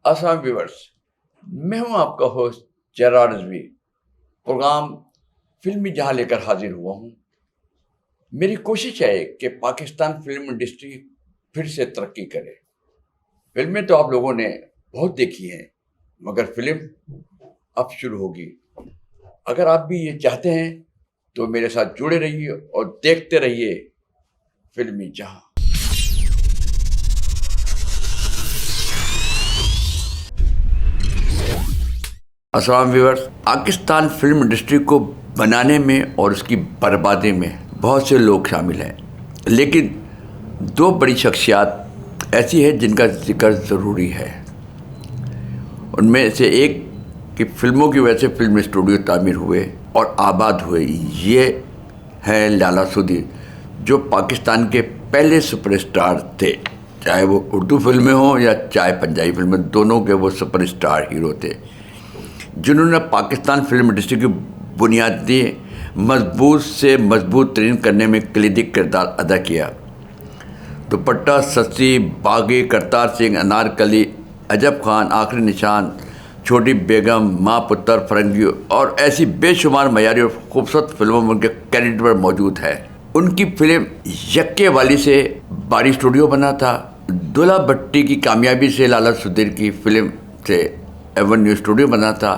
अस्सलाम व्यूअर्स, मैं हूं आपका होस्ट जरार रिजवी। प्रोग्राम फिल्मी जहां लेकर हाजिर हुआ हूं। मेरी कोशिश है कि पाकिस्तान फिल्म इंडस्ट्री फिर से तरक्की करे। फिल्में तो आप लोगों ने बहुत देखी हैं, मगर फिल्म अब शुरू होगी। अगर आप भी ये चाहते हैं तो मेरे साथ जुड़े रहिए और देखते रहिए फिल्मी जहां। अस्सलाम व्यूअर्स, पाकिस्तान फिल्म इंडस्ट्री को बनाने में और उसकी बर्बादी में बहुत से लोग शामिल हैं, लेकिन दो बड़ी शख्सियात ऐसी है जिनका जिक्र ज़रूरी है। उनमें से एक कि फिल्मों की वजह से फिल्म स्टूडियो तामीर हुए और आबाद हुए, ये हैं लाला सऊदी, जो पाकिस्तान के पहले सुपरस्टार थे। चाहे वो उर्दू फिल्में हों या चाहे पंजाबी फिल्में, दोनों के वो सुपरस्टार हीरो थे, जिन्होंने पाकिस्तान फिल्म इंडस्ट्री की बुनियादी मजबूत से मजबूत तरीन करने में कलीदी किरदार अदा किया। दुपट्टा, सस्ती, बागी, करतार सिंह, अनारकली, अजब खान, आखिरी निशान, छोटी बेगम, माँ पुत्र, फरंगी और ऐसी बेशुमार मयारी और खूबसूरत फिल्मों में उनके कैरेक्टर पर मौजूद है। उनकी फिल्म यक्के वाली से बारी स्टूडियो बना था। दुल्हा भट्टी की कामयाबी से लाला सऊदी की फिल्म से एवेन्यू स्टूडियो बना था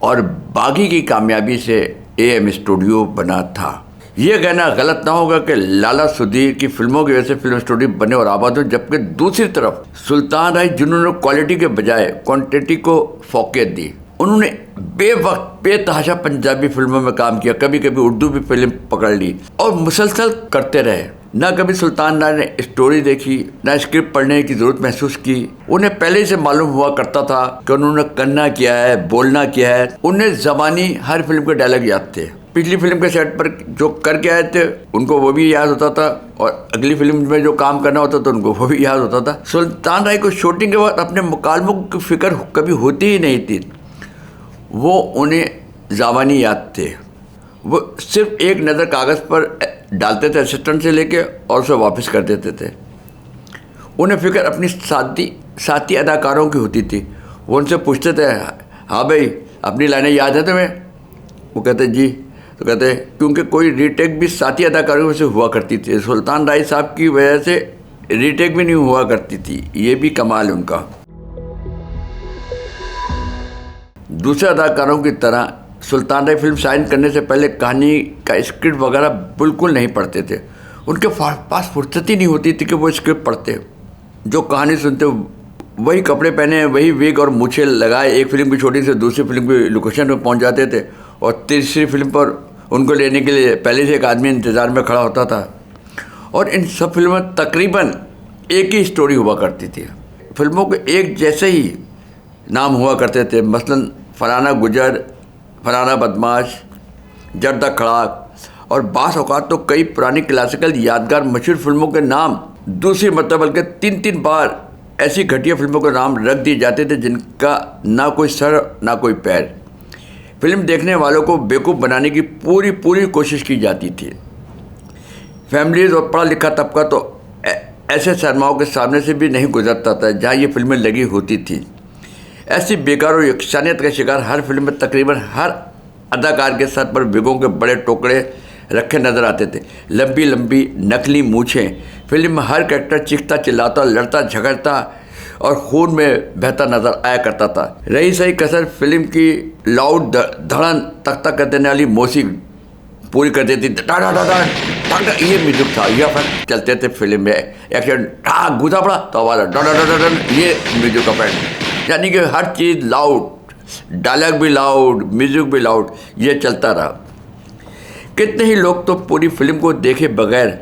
और बागी की कामयाबी से एएम स्टूडियो बना था। ये कहना गलत ना होगा कि लाला सऊदी की फिल्मों की वजह से फिल्म स्टूडियो बने और आबाद हुए, जबकि दूसरी तरफ सुल्तान राय, जिन्होंने क्वालिटी के बजाय क्वांटिटी को फोकियत दी, उन्होंने बेवक्त बेतहाशा पंजाबी फिल्मों में काम किया, कभी कभी उर्दू भी फिल्म पकड़ ली और मुसलसल करते रहे। ना कभी सुल्तान राय ने स्टोरी देखी, ना स्क्रिप्ट पढ़ने की जरूरत महसूस की। उन्हें पहले से मालूम हुआ करता था कि उन्होंने करना क्या है, बोलना क्या है। उन्हें ज़बानी हर फिल्म के डायलॉग याद थे। पिछली फिल्म के सेट पर जो करके आए थे उनको वो भी याद होता था और अगली फिल्म में जो काम करना होता था उनको वो भी याद होता था। सुल्तान राय को शूटिंग के बाद अपने मुकालमों की फिक्र कभी होती ही नहीं थी। वो उन्हें ज़बानी याद थे। वो सिर्फ एक नज़र कागज़ पर डालते थे असिस्टेंट से लेके और उसे वापस कर देते थे। उन्हें फिक्र अपनी साथी अदाकारों की होती थी। वो उनसे पूछते थे, हाँ भाई अपनी लाइनें याद है तुम्हें? वो कहते जी। तो कहते क्योंकि कोई रीटेक भी साथी अदाकारों से हुआ करती थी। सुल्तान राय साहब की वजह से रीटेक भी नहीं हुआ करती थी, ये भी कमाल है उनका। दूसरे अदाकारों की तरह सुल्तान राय फिल्म साइन करने से पहले कहानी का स्क्रिप्ट वगैरह बिल्कुल नहीं पढ़ते थे। उनके पास फुर्सत ही नहीं होती थी कि वो स्क्रिप्ट पढ़ते। जो कहानी सुनते वही कपड़े पहने, वही विग और मूछें लगाए, एक फिल्म की छोटी से दूसरी फिल्म की लोकेशन पर पहुंच जाते थे और तीसरी फिल्म पर उनको लेने के लिए पहले से एक आदमी इंतज़ार में खड़ा होता था। और इन सब फिल्मों में तकरीबन एक ही स्टोरी हुआ करती थी। फिल्मों के एक जैसे ही नाम हुआ करते थे, मसलन फलाना गुजर, फलाना बदमाश, जर्दा खड़ाक और बास औकात तो कई पुरानी क्लासिकल यादगार मशहूर फिल्मों के नाम दूसरी मतलब बल्कि तीन बार ऐसी घटिया फिल्मों के नाम रख दिए जाते थे जिनका ना कोई सर ना कोई पैर। फिल्म देखने वालों को बेवकूफ़ बनाने की पूरी कोशिश की जाती थी। फैमिलीज और पढ़ा लिखा तबका तो ऐसे सरमाओं के सामने से भी नहीं गुजरता था जहाँ ये फिल्में लगी होती थी। ऐसी बेकार और यकसानियत का शिकार हर फिल्म में तकरीबन हर अदाकार के सर पर विगों के बड़े टोकरे रखे नजर आते थे। लंबी लंबी नकली मूछें। फिल्म में हर कैरेक्टर चीखता चिल्लाता, लड़ता झगड़ता और खून में बहता नजर आया करता था। रही सही कसर फिल्म की लाउड धड़न तख्ता कर देने वाली मौसीकी पूरी कर देती। ये म्यूजिक था, ये फैक्ट चलते थे फिल्म में। एक्शन घुसा पड़ा तो आवाज़, ये म्यूजिक का फैक्ट, यानी कि हर चीज़ लाउड, डायलॉग भी लाउड, म्यूजिक भी लाउड, ये चलता रहा। कितने ही लोग तो पूरी फिल्म को देखे बगैर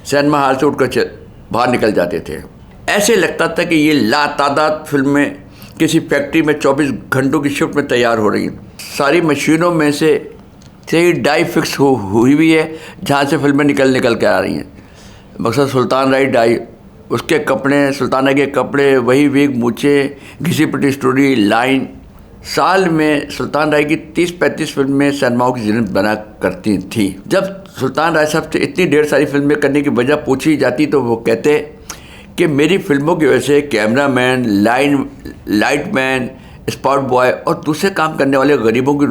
सिनेमा हॉल से उठकर बाहर निकल जाते थे। ऐसे लगता था कि ये लातादाद फिल्में किसी फैक्ट्री में 24 घंटों की शिफ्ट में तैयार हो रही हैं। सारी मशीनों में से ही डाई फिक्स हुई हुई है जहाँ से फिल्में निकल के आ रही हैं। मकसद सुल्तान राय डाई, उसके कपड़े, सुल्तान राय के कपड़े, वही विग, मूछे, घिसी पिटी स्टोरी लाइन। साल में सुल्तान राय की 30-35 फिल्में सिनेमाओं की जिन्हें बना करती थी। जब सुल्तान राय साहब से इतनी ढेर सारी फिल्में करने की वजह पूछी जाती तो वो कहते कि मेरी फिल्मों की वजह से कैमरामैन, लाइटमैन, स्पॉट बॉय और दूसरे काम करने वाले गरीबों की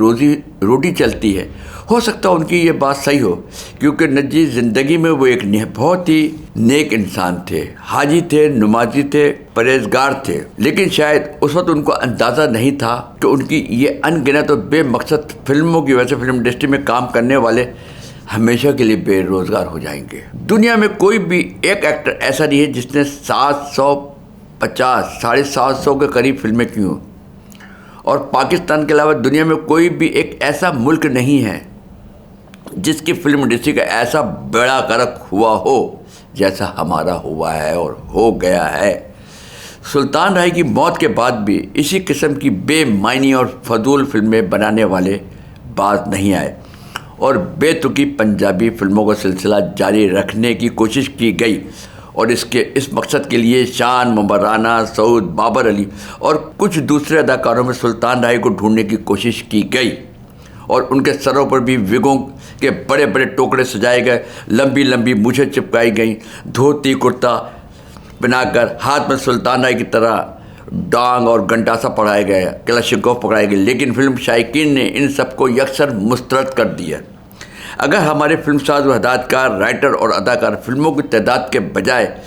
रोटी चलती है। हो सकता है उनकी ये बात सही हो, क्योंकि नजी ज़िंदगी में वो एक बहुत ही नेक इंसान थे, हाजी थे, नमाजी थे, परहेजगार थे। लेकिन शायद उस वक्त उनको अंदाज़ा नहीं था कि उनकी ये अनगिनत और बेमकसद फिल्मों की वजह से फिल्म इंडस्ट्री में काम करने वाले हमेशा के लिए बेरोज़गार हो जाएंगे। दुनिया में कोई भी एक एक्टर ऐसा नहीं है जिसने 750, 750 के करीब फिल्में की हों। और पाकिस्तान के अलावा दुनिया में कोई भी एक ऐसा मुल्क नहीं है जिसकी फिल्म इंडस्ट्री का ऐसा बड़ा गर्क हुआ हो जैसा हमारा हुआ है और हो गया है। सुल्तान राय की मौत के बाद भी इसी किस्म की बेमायनी और फजूल फिल्में बनाने वाले बाज नहीं आए और बेतुकी पंजाबी फिल्मों का सिलसिला जारी रखने की कोशिश की गई। और इस मकसद के लिए शान, मुमराना, सऊद, बाबर अली और कुछ दूसरे अदाकारों में सुल्तान राय को ढूंढने की कोशिश की गई और उनके सरों पर भी विगों के बड़े बड़े टोकरे सजाए गए, लंबी लंबी मूछें चिपकाई गईं, धोती कुर्ता बनाकर हाथ में सुल्तान राय की तरह डांग और गंडासा पकड़ाए गए, कलाशिंकोव पकड़ाए गए। लेकिन फिल्म शायकीन ने इन सबको यकसर मुस्तरद कर दिया। अगर हमारे फिल्मसाज व हदायतकार, राइटर और अदाकार फिल्मों की तादाद के बजाय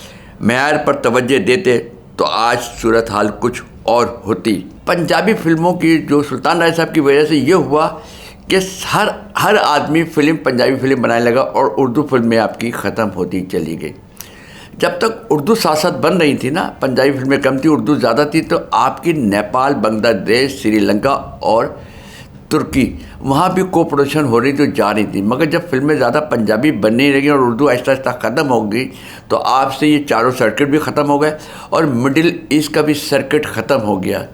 मेयार पर तवज्जो देते तो आज सूरत हाल कुछ और होती। पंजाबी फिल्मों की जो सुल्तान राय साहब की वजह से ये हुआ कि हर आदमी पंजाबी फिल्म बनाने लगा और उर्दू फिल्में आपकी ख़त्म होती चली गई। जब तक उर्दू साथ साथ बन रही थी ना, पंजाबी फिल्में कम थी, उर्दू ज़्यादा थी, तो आपकी नेपाल, बांग्लादेश, श्रीलंका और तुर्की वहाँ भी को प्रोडक्शन हो रही तो जा रही थी। मगर जब फिल्में ज़्यादा पंजाबी बनने लगी और उर्दू आहिस्ता आहिस्ता ख़त्म हो गई तो आपसे ये चारों सर्किट भी ख़त्म हो गए और मिडिल ईस्ट का भी सर्किट ख़त्म हो गया।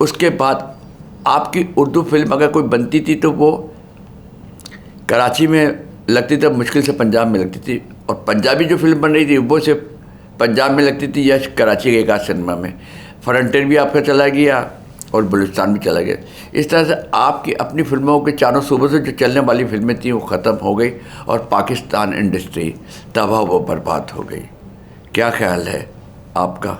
उसके बाद आपकी उर्दू फिल्म अगर कोई बनती थी तो वो कराची में लगती थी, मुश्किल से पंजाब में लगती थी, और पंजाबी जो फिल्म बन रही थी वो सिर्फ पंजाब में लगती थी या कराची के एक आध सिनेमा में। फ्रंटियर भी आपका चला गया और बलूचिस्तान भी चला गया। इस तरह से आपकी अपनी फिल्मों के चारों सूबों से जो चलने वाली फिल्में थी वो ख़त्म हो गई और पाकिस्तान इंडस्ट्री तबाह व बर्बाद हो गई। क्या ख्याल है आपका?